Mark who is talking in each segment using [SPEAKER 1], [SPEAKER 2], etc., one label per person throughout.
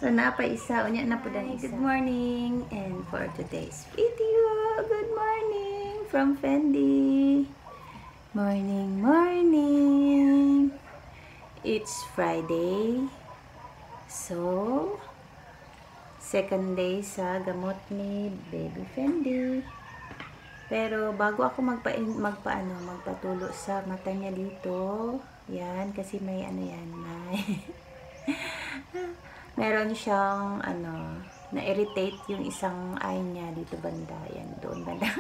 [SPEAKER 1] So, isa. Unya na po dang isa. Good morning. And for today's video, good morning from Fendi. Morning, morning. It's Friday. So, second day sa gamot ni Baby Fendi. Pero bago ako magpatulo sa mata niya dito, yan, kasi may meron siyang na-irritate yung isang eye niya dito banda, yan, doon banda.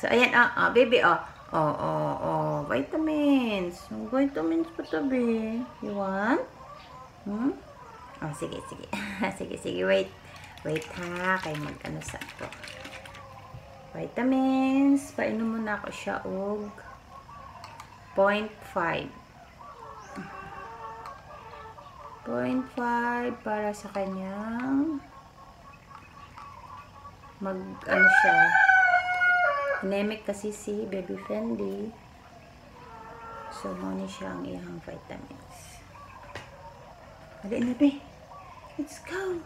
[SPEAKER 1] So, ayan, baby, vitamins. Vitamins pa tabi. You want? Sige. sige, wait ha, kay sa to. Vitamins, painom muna ako siya og 0.5 para sa kanyang siya, anemic kasi si Baby Fendi, so muna siya ang iyang vitamins. Hali na be, let's go,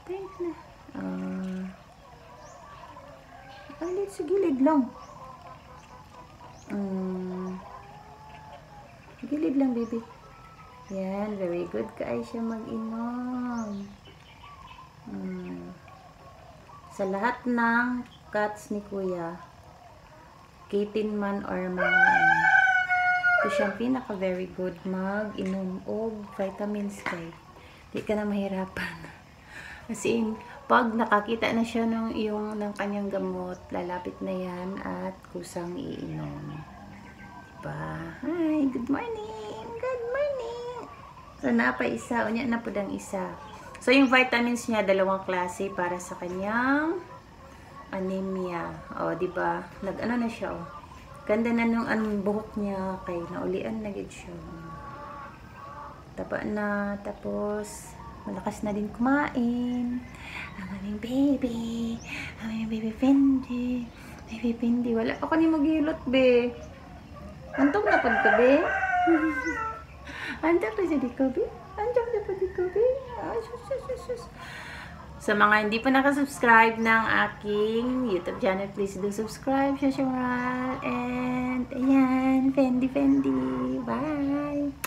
[SPEAKER 1] drink na. Alit sa gilid lang. Gilid lang, baby. Yan, very good ka ay siya mag-inom. Sa lahat ng cats ni Kuya, kitten man or mga ito siyang pinaka very good mag-inom og vitamins kay di ka na mahirapan. Kasi pag nakakita na siya ng kanyang gamot, lalapit na yan at kusang iinom. Diba? Hi, good morning! Good morning! So, isa. Unya na po dang isa. So, yung vitamins niya, dalawang klase para sa kanyang anemia. O, diba? Nag-ano na siya, o. Ganda na nung buhok niya, kay naulian na gid siya. Taba na, tapos malakas na din kumain. Ang aming baby Fendi. Baby Fendi, wala ako ni magilot, be. Antog na po ka, be. Antog na siya di ko, be. Sa mga hindi pa nakasubscribe ng aking YouTube channel, please do subscribe, and ayan, Fendi. Bye!